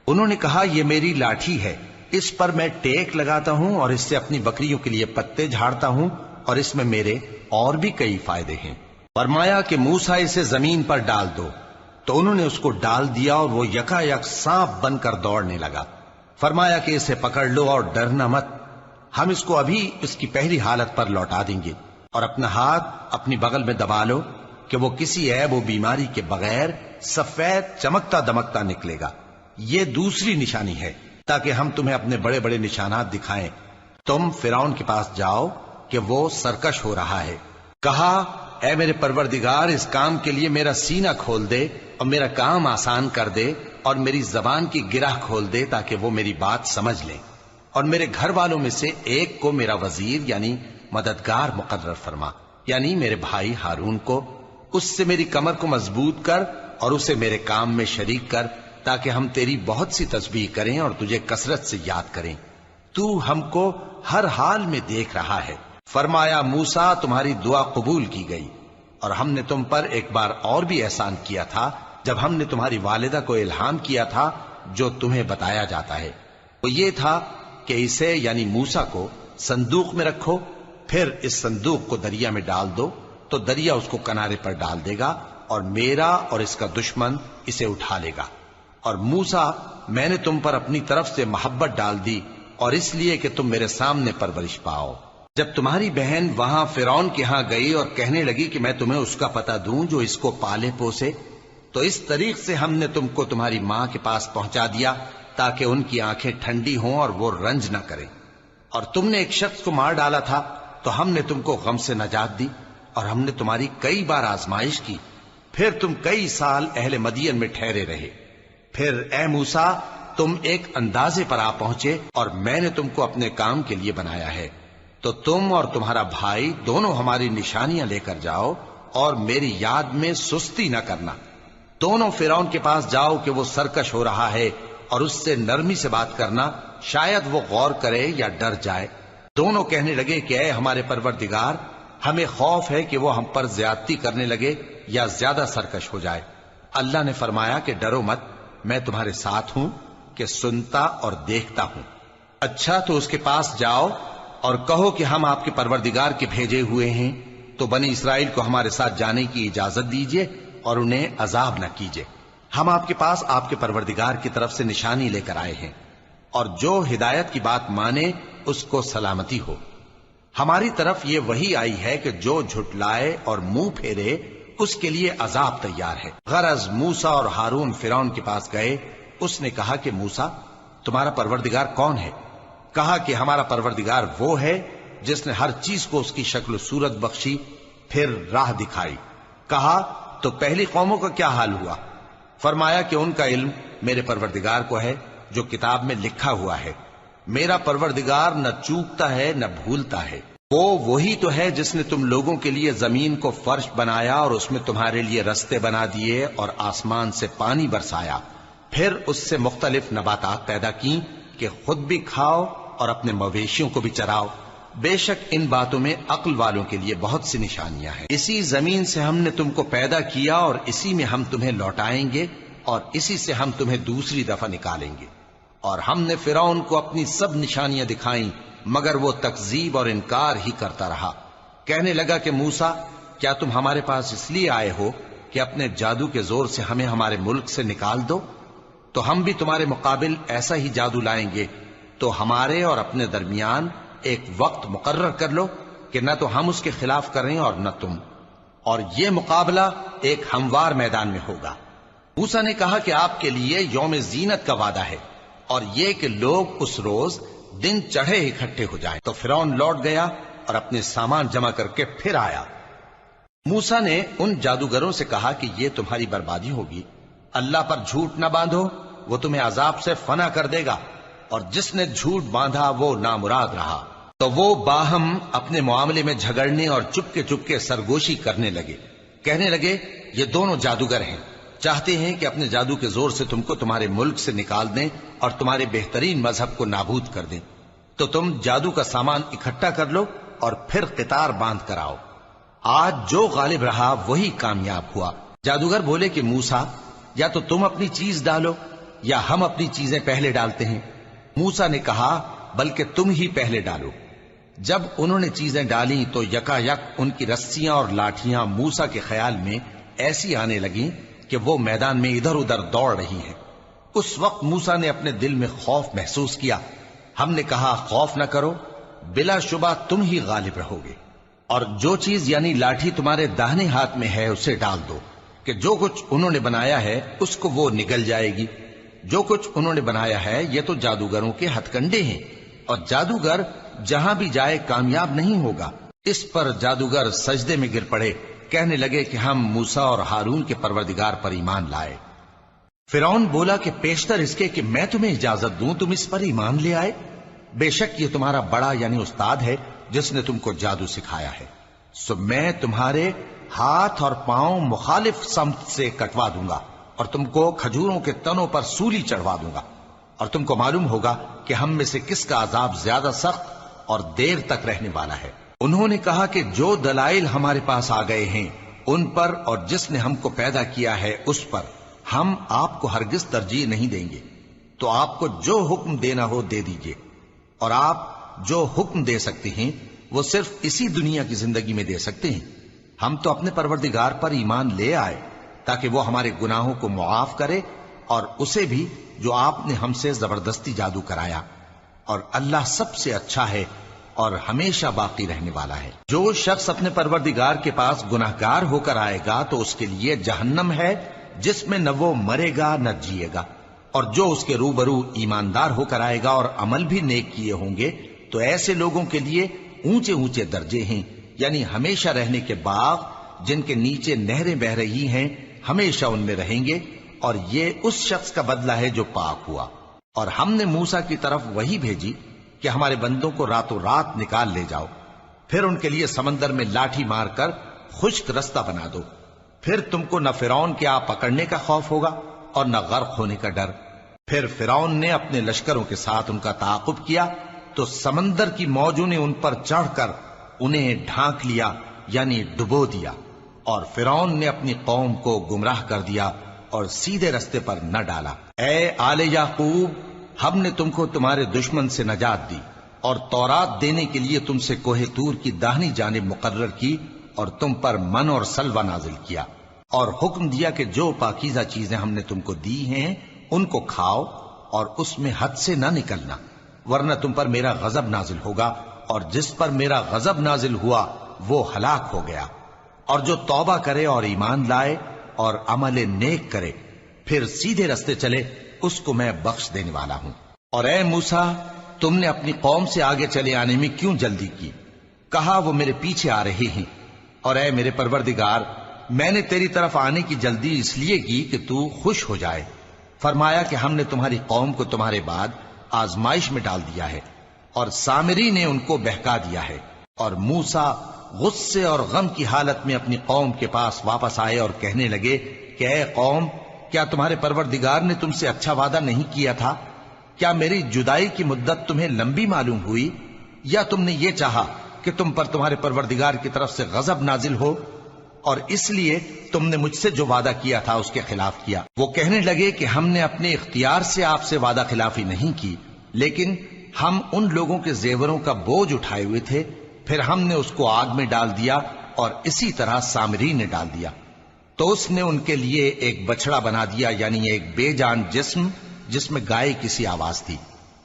انہوں نے کہا، یہ میری لاٹھی ہے، اس پر میں ٹیک لگاتا ہوں اور اس سے اپنی بکریوں کے لیے پتے جھاڑتا ہوں، اور اس میں میرے اور بھی کئی فائدے ہیں۔ فرمایا کہ موسیٰ اسے زمین پر ڈال دو، تو انہوں نے اس کو ڈال دیا اور وہ یکا یک سانپ بن کر دوڑنے لگا۔ فرمایا کہ اسے پکڑ لو اور ڈرنا مت، ہم اس کو ابھی اس کی پہلی حالت پر لوٹا دیں گے، اور اپنا ہاتھ اپنی بغل میں دبا لو کہ وہ کسی عیب و بیماری کے بغیر سفید چمکتا دمکتا نکلے گا۔ یہ دوسری نشانی ہے تاکہ ہم تمہیں اپنے بڑے بڑے نشانات دکھائیں۔ تم فرعون کے پاس جاؤ کہ وہ سرکش ہو رہا ہے۔ کہا، اے میرے پروردگار، اس کام کے لیے میرا سینہ کھول دے اور میرا کام آسان کر دے، اور میری زبان کی گرہ کھول دے تاکہ وہ میری بات سمجھ لیں، اور میرے گھر والوں میں سے ایک کو میرا وزیر یعنی مددگار مقرر فرما، یعنی میرے بھائی ہارون کو۔ اس سے میری کمر کو مضبوط کر اور اسے میرے کام میں شریک کر، تاکہ ہم تیری بہت سی تسبیح کریں اور تجھے کثرت سے یاد کریں۔ تو ہم کو ہر حال میں دیکھ رہا ہے۔ فرمایا، موسیٰ، تمہاری دعا قبول کی گئی، اور ہم نے تم پر ایک بار اور بھی احسان کیا تھا جب ہم نے تمہاری والدہ کو الہام کیا تھا جو تمہیں بتایا جاتا ہے۔ وہ یہ تھا کہ اسے یعنی موسیٰ کو صندوق میں رکھو، پھر اس صندوق کو دریا میں ڈال دو، تو دریا اس کو کنارے پر ڈال دے گا، اور میرا اور اس کا دشمن اسے اٹھا لے گا۔ اور موسیٰ، میں نے تم پر اپنی طرف سے محبت ڈال دی، اور اس لیے کہ تم میرے سامنے پرورش پاؤ۔ جب تمہاری بہن وہاں فرعون کے ہاں گئی اور کہنے لگی کہ میں تمہیں اس کا پتہ دوں جو اس کو پالے پوسے، تو اس طریق سے ہم نے تم کو تمہاری ماں کے پاس پہنچا دیا تاکہ ان کی آنکھیں ٹھنڈی ہوں اور وہ رنج نہ کریں۔ اور تم نے ایک شخص کو مار ڈالا تھا تو ہم نے تم کو غم سے نجات دی، اور ہم نے تمہاری کئی بار آزمائش کی، پھر تم کئی سال اہل مدین میں ٹھہرے رہے۔ پھر اے موسیٰ، تم ایک اندازے پر آ پہنچے، اور میں نے تم کو اپنے کام کے لیے بنایا ہے، تو تم اور تمہارا بھائی دونوں ہماری نشانیاں لے کر جاؤ، اور میری یاد میں سستی نہ کرنا۔ دونوں فرعون کے پاس جاؤ کہ وہ سرکش ہو رہا ہے، اور اس سے نرمی سے بات کرنا، شاید وہ غور کرے یا ڈر جائے۔ دونوں کہنے لگے کہ اے ہمارے پروردگار، ہمیں خوف ہے کہ وہ ہم پر زیادتی کرنے لگے یا زیادہ سرکش ہو جائے۔ اللہ نے فرمایا کہ ڈرو مت، میں تمہارے ساتھ ہوں کہ سنتا اور دیکھتا ہوں۔ اچھا، تو اس کے پاس جاؤ اور کہو کہ ہم آپ کے پروردگار کے بھیجے ہوئے ہیں، تو بنی اسرائیل کو ہمارے ساتھ جانے کی اجازت دیجیے اور انہیں عذاب نہ کیجیے۔ ہم آپ کے پاس آپ کے پروردگار کی طرف سے نشانی لے کر آئے ہیں، اور جو ہدایت کی بات مانے اس کو سلامتی ہو۔ ہماری طرف یہ وحی آئی ہے کہ جو جھٹلائے اور منہ پھیرے اس کے لیے عذاب تیار ہے۔ غرض موسیٰ اور ہارون فرعون کے پاس گئے۔ اس نے کہا کہ موسیٰ، تمہارا پروردگار کون ہے؟ کہا کہ ہمارا پروردگار وہ ہے جس نے ہر چیز کو اس کی شکل و صورت بخشی، پھر راہ دکھائی۔ کہا، تو پہلی قوموں کا کیا حال ہوا؟ فرمایا کہ ان کا علم میرے پروردگار کو ہے جو کتاب میں لکھا ہوا ہے۔ میرا پروردگار نہ چوکتا ہے نہ بھولتا ہے۔ وہ وہی تو ہے جس نے تم لوگوں کے لیے زمین کو فرش بنایا اور اس میں تمہارے لیے رستے بنا دیے اور آسمان سے پانی برسایا، پھر اس سے مختلف نباتات پیدا کی کہ خود بھی کھاؤ اور اپنے مویشیوں کو بھی چراؤ۔ بے شک ان باتوں میں عقل والوں کے لیے بہت سی نشانیاں ہیں۔ اسی زمین سے ہم نے تم کو پیدا کیا اور اسی میں ہم تمہیں لوٹائیں گے اور اسی سے ہم تمہیں دوسری دفعہ نکالیں گے۔ اور ہم نے فرعون کو اپنی سب نشانیاں دکھائیں مگر وہ تکذیب اور انکار ہی کرتا رہا۔ کہنے لگا کہ موسیٰ، کیا تم ہمارے پاس اس لیے آئے ہو کہ اپنے جادو کے زور سے ہمیں ہمارے ملک سے نکال دو؟ تو ہم بھی تمہارے مقابل ایسا ہی جادو لائیں گے، تو ہمارے اور اپنے درمیان ایک وقت مقرر کر لو کہ نہ تو ہم اس کے خلاف کریں اور نہ تم، اور یہ مقابلہ ایک ہموار میدان میں ہوگا۔ موسیٰ نے کہا کہ آپ کے لیے یوم زینت کا وعدہ ہے اور یہ کہ لوگ اس روز دن چڑھے اکٹھے ہو جائیں۔ تو فرعون لوٹ گیا اور اپنے سامان جمع کر کے پھر آیا۔ موسیٰ نے ان جادوگروں سے کہا کہ یہ تمہاری بربادی ہوگی، اللہ پر جھوٹ نہ باندھو، وہ تمہیں عذاب سے فنا کر دے گا، اور جس نے جھوٹ باندھا وہ نامراد رہا۔ تو وہ باہم اپنے معاملے میں جھگڑنے اور چپکے سرگوشی کرنے لگے، کہنے لگے یہ دونوں جادوگر ہیں، چاہتے ہیں کہ اپنے جادو کے زور سے تم کو تمہارے ملک سے نکال دیں اور تمہارے بہترین مذہب کو نابود کر دیں۔ تو تم جادو کا سامان اکٹھا کر لو اور پھر قطار باندھ کر آؤ۔ آج جو غالب رہا وہی کامیاب ہوا۔ جادوگر بولے کہ موسیٰ، یا تو تم اپنی چیز ڈالو یا ہم اپنی چیزیں پہلے ڈالتے ہیں۔ موسیٰ نے کہا بلکہ تم ہی پہلے ڈالو۔ جب انہوں نے چیزیں ڈالیں تو یکا یک ان کی رسیاں اور لاٹھیاں موسیٰ کے خیال میں ایسی آنے لگیں کہ وہ میدان میں ادھر ادھر دوڑ رہی ہیں۔ اس وقت موسیٰ نے اپنے دل میں خوف محسوس کیا۔ ہم نے کہا خوف نہ کرو، بلا شبہ تم ہی غالب رہو گے، اور جو چیز یعنی لاٹھی تمہارے داہنے ہاتھ میں ہے اسے ڈال دو کہ جو کچھ انہوں نے بنایا ہے اس کو وہ نگل جائے گی۔ جو کچھ انہوں نے بنایا ہے یہ تو جادوگروں کے ہتھ کنڈے ہیں، اور جادوگر جہاں بھی جائے کامیاب نہیں ہوگا۔ اس پر جادوگر سجدے میں گر پڑے، کہنے لگے کہ ہم موسیٰ اور ہارون کے پروردگار پر ایمان لائے۔ فرعون بولا کہ پیشتر اس کے کہ میں تمہیں اجازت دوں تم اس پر ایمان لے آئے، بے شک یہ تمہارا بڑا یعنی استاد ہے جس نے تم کو جادو سکھایا ہے، سو میں تمہارے ہاتھ اور پاؤں مخالف سمت سے کٹوا دوں گا اور تم کو کھجوروں کے تنوں پر سولی چڑھوا دوں گا، اور تم کو معلوم ہوگا کہ ہم میں سے کس کا عذاب زیادہ سخت اور دیر تک رہنے والا ہے۔ انہوں نے کہا کہ جو دلائل ہمارے پاس آ گئے ہیں ان پر اور جس نے ہم کو پیدا کیا ہے اس پر ہم آپ کو ہرگز ترجیح نہیں دیں گے، تو آپ کو جو حکم دینا ہو دے دیجئے، اور آپ جو حکم دے سکتے ہیں وہ صرف اسی دنیا کی زندگی میں دے سکتے ہیں۔ ہم تو اپنے پروردگار پر ایمان لے آئے تاکہ وہ ہمارے گناہوں کو معاف کرے اور اسے بھی جو آپ نے ہم سے زبردستی جادو کرایا، اور اللہ سب سے اچھا ہے اور ہمیشہ باقی رہنے والا ہے۔ جو شخص اپنے پروردگار کے پاس گناہگار ہو کر آئے گا تو اس کے لیے جہنم ہے جس میں نہ وہ مرے گا نہ جیے گا، اور جو اس کے روبرو ایماندار ہو کر آئے گا اور عمل بھی نیک کیے ہوں گے تو ایسے لوگوں کے لیے اونچے اونچے درجے ہیں، یعنی ہمیشہ رہنے کے باغ جن کے نیچے نہریں بہ رہی ہیں، ہمیشہ ان میں رہیں گے، اور یہ اس شخص کا بدلہ ہے جو پاک ہوا۔ اور ہم نے موسیٰ کی طرف وہی بھیجی کہ ہمارے بندوں کو راتوں رات نکال لے جاؤ، پھر ان کے لیے سمندر میں لاٹھی مار کر خشک رستہ بنا دو، پھر تم کو نہ فرعون کے آ پکڑنے کا خوف ہوگا اور نہ غرق ہونے کا ڈر۔ پھر فرعون نے اپنے لشکروں کے ساتھ ان کا تعاقب کیا تو سمندر کی موجوں نے ان پر چڑھ کر انہیں ڈھانک لیا یعنی ڈبو دیا، اور فرعون نے اپنی قوم کو گمراہ کر دیا اور سیدھے رستے پر نہ ڈالا۔ اے آل یعقوب، ہم نے تم کو تمہارے دشمن سے نجات دی اور تورات دینے کے لیے تم سے کوہ طور کی داہنی جانب مقرر کی، اور تم پر من اور سلوہ نازل کیا، اور حکم دیا کہ جو پاکیزہ چیزیں ہم نے تم کو دی ہیں ان کو کھاؤ اور اس میں حد سے نہ نکلنا، ورنہ تم پر میرا غضب نازل ہوگا، اور جس پر میرا غضب نازل ہوا وہ ہلاک ہو گیا۔ اور جو توبہ کرے اور ایمان لائے اور عمل نیک کرے پھر سیدھے رستے چلے اس کو میں بخش دینے والا ہوں۔ اور اے موسیٰ، تم نے اپنی قوم سے آگے چلے آنے میں کیوں جلدی کی؟ کہا وہ میرے پیچھے آ رہے ہیں۔ اور اے میرے پروردگار، میں نے تیری طرف آنے کی جلدی اس لیے کی کہ تو خوش ہو جائے۔ فرمایا کہ ہم نے تمہاری قوم کو تمہارے بعد آزمائش میں ڈال دیا ہے، اور سامری نے ان کو بہکا دیا ہے۔ اور موسیٰ غصے اور غم کی حالت میں اپنی قوم کے پاس واپس آئے اور کہنے لگے کہ اے قوم، کیا تمہارے پروردگار نے تم سے اچھا وعدہ نہیں کیا تھا؟ کیا میری جدائی کی مدت تمہیں لمبی معلوم ہوئی، یا تم نے یہ چاہا کہ تم پر تمہارے پروردگار کی طرف سے غضب نازل ہو، اور اس لیے تم نے مجھ سے جو وعدہ کیا تھا اس کے خلاف کیا؟ وہ کہنے لگے کہ ہم نے اپنے اختیار سے آپ سے وعدہ خلافی نہیں کی، لیکن ہم ان لوگوں کے زیوروں کا بوجھ اٹھائے ہوئے تھے، پھر ہم نے اس کو آگ میں ڈال دیا، اور اسی طرح سامری نے ڈال دیا۔ تو اس نے ان کے لیے ایک بچڑا بنا دیا، یعنی ایک بے جان جسم جس میں گائے کسی آواز تھی۔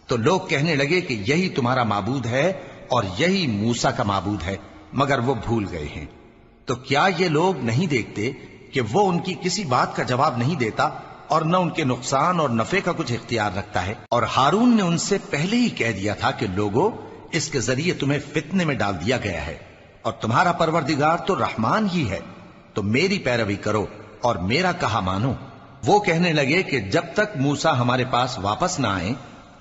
تو لوگ کہنے لگے کہ یہی تمہارا معبود ہے اور یہی موسیٰ کا معبود ہے، مگر وہ بھول گئے ہیں۔ تو کیا یہ لوگ نہیں دیکھتے کہ وہ ان کی کسی بات کا جواب نہیں دیتا اور نہ ان کے نقصان اور نفع کا کچھ اختیار رکھتا ہے۔ اور ہارون نے ان سے پہلے ہی کہہ دیا تھا کہ لوگوں، اس کے ذریعے تمہیں فتنے میں ڈال دیا گیا ہے، اور تمہارا پروردگار تو رحمان ہی ہے، تو میری پیروی کرو اور میرا کہا مانو۔ وہ کہنے لگے کہ جب تک موسیٰ ہمارے پاس واپس نہ آئیں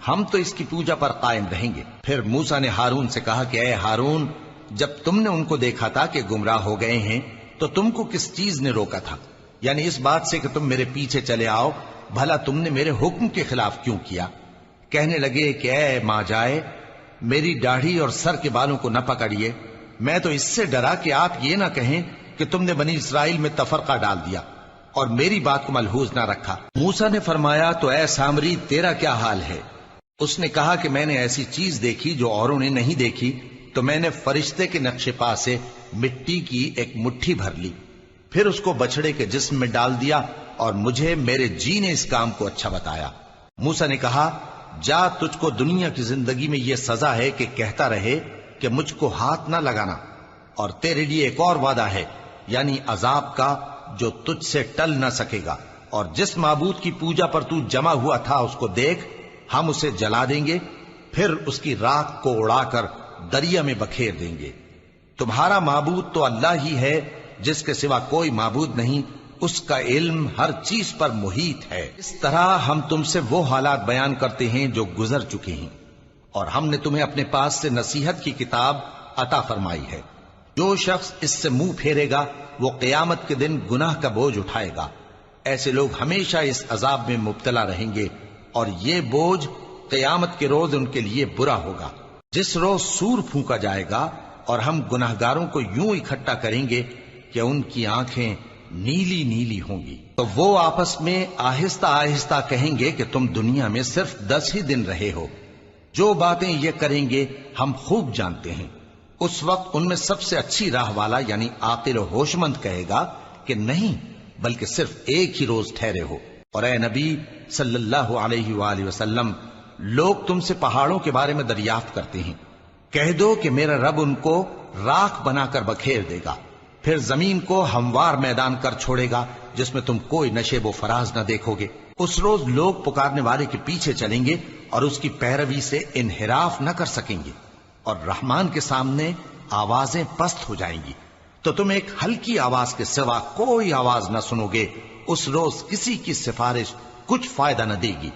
ہم تو اس کی پوجا پر قائم رہیں گے۔ پھر موسیٰ نے ہارون سے کہا کہ اے ہارون، جب تم نے ان کو دیکھا تھا کہ گمراہ ہو گئے ہیں تو تم کو کس چیز نے روکا تھا؟ یعنی اس بات سے کہ تم میرے پیچھے چلے آؤ، بھلا تم نے میرے حکم کے خلاف کیوں کیا؟ کہنے لگے کہ اے ماں جائے، میری داڑھی اور سر کے بالوں کو نہ پکڑیے، میں تو اس سے ڈرا کہ آپ یہ نہ کہیں کہ تم نے بنی اسرائیل میں تفرقہ ڈال دیا اور میری بات کو ملحوظ نہ رکھا۔ موسیٰ نے فرمایا تو اے سامری تیرا کیا حال ہے؟ اس نے کہا کہ میں نے ایسی چیز دیکھی جو اوروں نے نہیں دیکھی، تو میں نے فرشتے کے نقش پا سے مٹی کی ایک مٹھی بھر لی، پھر اس کو بچڑے کے جسم میں ڈال دیا، اور مجھے میرے جی نے اس کام کو اچھا بتایا۔ موسیٰ نے کہا جا، تجھ کو دنیا کی زندگی میں یہ سزا ہے کہ کہتا رہے کہ مجھ کو ہاتھ نہ لگانا، اور تیرے لیے ایک اور وعدہ ہے، یعنی عذاب کا جو تجھ سے ٹل نہ سکے گا، اور جس معبود کی پوجا پر تو جمع ہوا تھا اس کو دیکھ، ہم اسے جلا دیں گے، پھر اس کی راکھ کو اڑا کر دریا میں بکھیر دیں گے۔ تمہارا معبود تو اللہ ہی ہے، جس کے سوا کوئی معبود نہیں، اس کا علم ہر چیز پر محیط ہے۔ اس طرح ہم تم سے وہ حالات بیان کرتے ہیں جو گزر چکے ہیں، اور ہم نے تمہیں اپنے پاس سے نصیحت کی کتاب عطا فرمائی ہے۔ جو شخص اس سے منہ پھیرے گا وہ قیامت کے دن گناہ کا بوجھ اٹھائے گا۔ ایسے لوگ ہمیشہ اس عذاب میں مبتلا رہیں گے، اور یہ بوجھ قیامت کے روز ان کے لیے برا ہوگا، جس روز سور پھونکا جائے گا، اور ہم گناہگاروں کو یوں اکٹھا کریں گے کہ ان کی آنکھیں نیلی نیلی ہوں گی۔ تو وہ آپس میں آہستہ آہستہ کہیں گے کہ تم دنیا میں صرف 10 ہی دن رہے ہو، جو باتیں یہ کریں گے ہم خوب جانتے ہیں۔ اس وقت ان میں سب سے اچھی راہ والا یعنی عاقل و ہوش مند کہے گا کہ نہیں، بلکہ صرف ایک ہی روز ٹھہرے ہو۔ اور اے نبی صلی اللہ علیہ وآلہ وسلم، لوگ تم سے پہاڑوں کے بارے میں دریافت کرتے ہیں، کہہ دو کہ میرا رب ان کو راکھ بنا کر بکھیر دے گا، پھر زمین کو ہموار میدان کر چھوڑے گا جس میں تم کوئی نشیب و فراز نہ دیکھو گے۔ اس روز لوگ پکارنے والے کے پیچھے چلیں گے اور اس کی پیروی سے انحراف نہ کر سکیں گے، اور رحمان کے سامنے آوازیں پست ہو جائیں گی، تو تم ایک ہلکی آواز کے سوا کوئی آواز نہ سنو گے۔ اس روز کسی کی سفارش کچھ فائدہ نہ دے گی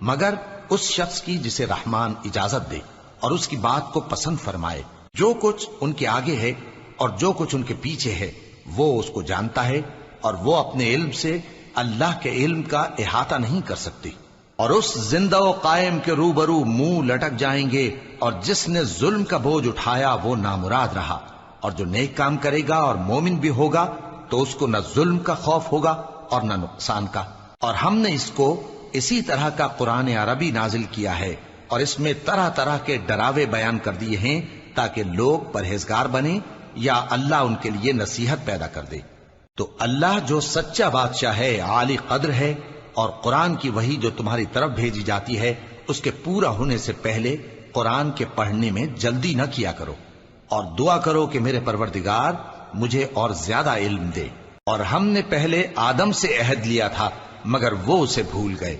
مگر اس شخص کی جسے رحمان اجازت دے اور اس کی بات کو پسند فرمائے۔ جو کچھ ان کے آگے ہے اور جو کچھ ان کے پیچھے ہے وہ اس کو جانتا ہے، اور وہ اپنے علم سے اللہ کے علم کا احاطہ نہیں کر سکتی۔ اور اس زندہ و قائم کے روبرو منہ لٹک جائیں گے، اور جس نے ظلم کا بوجھ اٹھایا وہ نامراد رہا، اور جو نیک کام کرے گا اور مومن بھی ہوگا تو اس کو نہ ظلم کا خوف ہوگا اور نہ نقصان کا۔ اور ہم نے اس کو اسی طرح کا قرآن عربی نازل کیا ہے، اور اس میں طرح طرح کے ڈراوے بیان کر دیے ہیں تاکہ لوگ پرہیزگار بنیں یا اللہ ان کے لیے نصیحت پیدا کر دے۔ تو اللہ جو سچا بادشاہ ہے، عالی قدر ہے، اور قرآن کی وحی جو تمہاری طرف بھیجی جاتی ہے اس کے پورا ہونے سے پہلے قرآن کے پڑھنے میں جلدی نہ کیا کرو، اور دعا کرو کہ میرے پروردگار مجھے اور زیادہ علم دے۔ اور ہم نے پہلے آدم سے عہد لیا تھا مگر وہ اسے بھول گئے،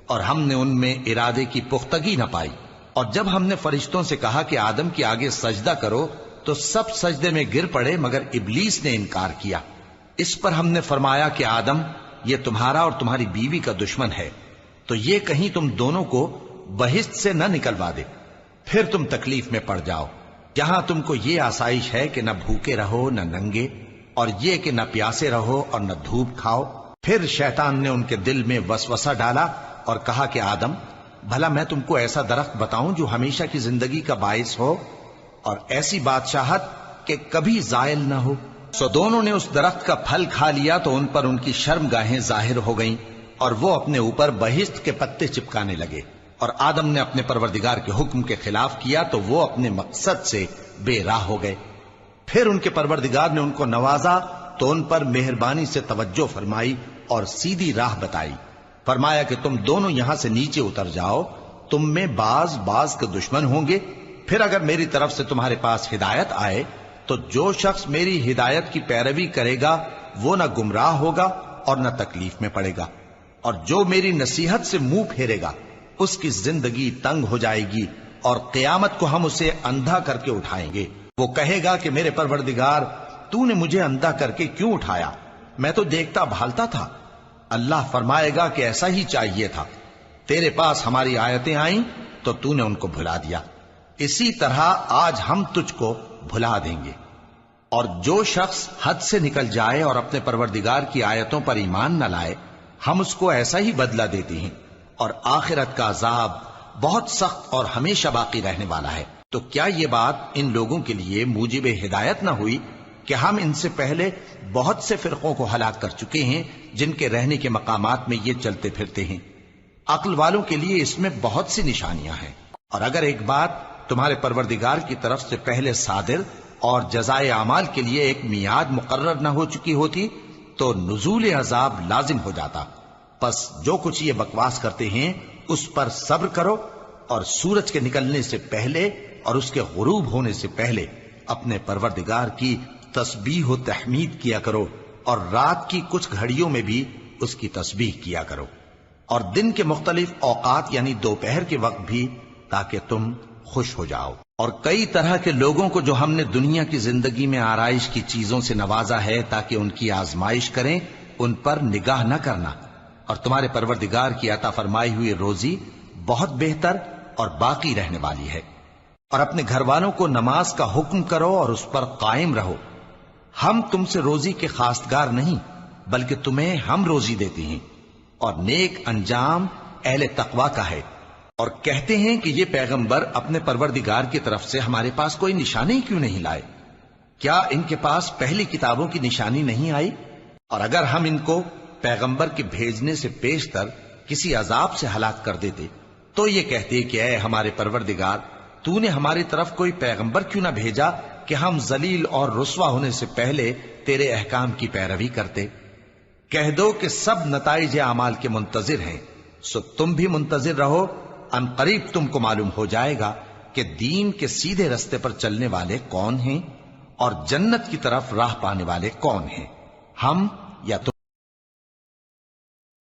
اور ہم نے ان میں ارادے کی پختگی نہ پائی۔ اور جب ہم نے فرشتوں سے کہا کہ آدم کے آگے سجدہ کرو تو سب سجدے میں گر پڑے مگر ابلیس نے انکار کیا۔ اس پر ہم نے فرمایا کہ آدم، یہ تمہارا اور تمہاری بیوی کا دشمن ہے، تو یہ کہیں تم دونوں کو بہشت سے نہ نکلوا دے، پھر تم تکلیف میں پڑ جاؤ۔ جہاں تم کو یہ آسائش ہے کہ نہ بھوکے رہو نہ ننگے، اور یہ کہ نہ پیاسے رہو اور نہ دھوپ کھاؤ۔ پھر شیطان نے ان کے دل میں وسوسہ ڈالا اور کہا کہ آدم، بھلا میں تم کو ایسا درخت بتاؤں جو ہمیشہ کی زندگی کا باعث ہو اور ایسی بادشاہت کہ کبھی زائل نہ ہو؟ سو دونوں نے اس درخت کا پھل کھا لیا تو ان پر ان کی شرم گاہیں ظاہر ہو گئیں، اور وہ اپنے اوپر بہشت کے پتے چپکانے لگے۔ اور آدم نے اپنے پروردگار کے حکم کے خلاف کیا تو وہ اپنے مقصد سے بے راہ ہو گئے۔ پھر ان کے پروردگار نے ان کو نوازا تو ان پر مہربانی سے توجہ فرمائی اور سیدھی راہ بتائی۔ فرمایا کہ تم دونوں یہاں سے نیچے اتر جاؤ، تم میں بعض کے دشمن ہوں گے، پھر اگر میری طرف سے تمہارے پاس ہدایت آئے تو جو شخص میری ہدایت کی پیروی کرے گا وہ نہ گمراہ ہوگا اور نہ تکلیف میں پڑے گا۔ اور جو میری نصیحت سے منہ پھیرے گا اس کی زندگی تنگ ہو جائے گی اور قیامت کو ہم اسے اندھا کر کے اٹھائیں گے۔ وہ کہے گا کہ میرے پروردگار تو نے مجھے اندھا کر کے کیوں اٹھایا؟ میں تو دیکھتا بھالتا تھا۔ اللہ فرمائے گا کہ ایسا ہی چاہیے تھا، تیرے پاس ہماری آیتیں آئیں تو تو نے ان کو بھلا دیا، اسی طرح آج ہم تجھ کو بھلا دیں گے۔ اور جو شخص حد سے نکل جائے اور اپنے پروردگار کی آیتوں پر ایمان نہ لائے، ہم اس کو ایسا ہی بدلہ دیتے ہیں، اور آخرت کا عذاب بہت سخت اور ہمیشہ باقی رہنے والا ہے۔ تو کیا یہ بات ان لوگوں کے لیے موجب ہدایت نہ ہوئی کہ ہم ان سے پہلے بہت سے فرقوں کو ہلاک کر چکے ہیں جن کے رہنے کے مقامات میں یہ چلتے پھرتے ہیں؟ عقل والوں کے لیے اس میں بہت سی نشانیاں ہیں۔ اور اگر ایک بات تمہارے پروردگار کی طرف سے پہلے صادر اور جزائے اعمال کے لیے ایک میعاد مقرر نہ ہو چکی ہوتی تو نزول عذاب لازم ہو جاتا۔ پس جو کچھ یہ بکواس کرتے ہیں اس پر صبر کرو، اور سورج کے نکلنے سے پہلے اور اس کے غروب ہونے سے پہلے اپنے پروردگار کی تسبیح و تحمید کیا کرو، اور رات کی کچھ گھڑیوں میں بھی اس کی تسبیح کیا کرو، اور دن کے مختلف اوقات یعنی دوپہر کے وقت بھی، تاکہ تم خوش ہو جاؤ۔ اور کئی طرح کے لوگوں کو جو ہم نے دنیا کی زندگی میں آرائش کی چیزوں سے نوازا ہے تاکہ ان کی آزمائش کریں، ان پر نگاہ نہ کرنا، اور تمہارے پروردگار کی عطا فرمائی ہوئی روزی بہت بہتر اور باقی رہنے والی ہے۔ اور اپنے گھر والوں کو نماز کا حکم کرو اور اس پر قائم رہو۔ ہم تم سے روزی کے خواستگار نہیں، بلکہ تمہیں ہم روزی دیتے ہیں، اور نیک انجام اہل تقوی کا ہے۔ اور کہتے ہیں کہ یہ پیغمبر اپنے پروردگار کی طرف سے ہمارے پاس کوئی نشانی کیوں نہیں لائے؟ کیا ان کے پاس پہلی کتابوں کی نشانی نہیں آئی؟ اور اگر ہم ان کو پیغمبر کے بھیجنے سے پیشتر کسی عذاب سے ہلاک کر دیتے تو یہ کہتے کہ اے ہمارے پروردگار، تو نے ہماری طرف کوئی پیغمبر کیوں نہ بھیجا کہ ہم ذلیل اور رسوا ہونے سے پہلے تیرے احکام کی پیروی کرتے۔ کہہ دو کہ سب نتائج اعمال کے منتظر ہیں، سو تم بھی منتظر رہو، ان قریب تم کو معلوم ہو جائے گا کہ دین کے سیدھے رستے پر چلنے والے کون ہیں اور جنت کی طرف راہ پانے والے کون ہیں، ہم یا تم۔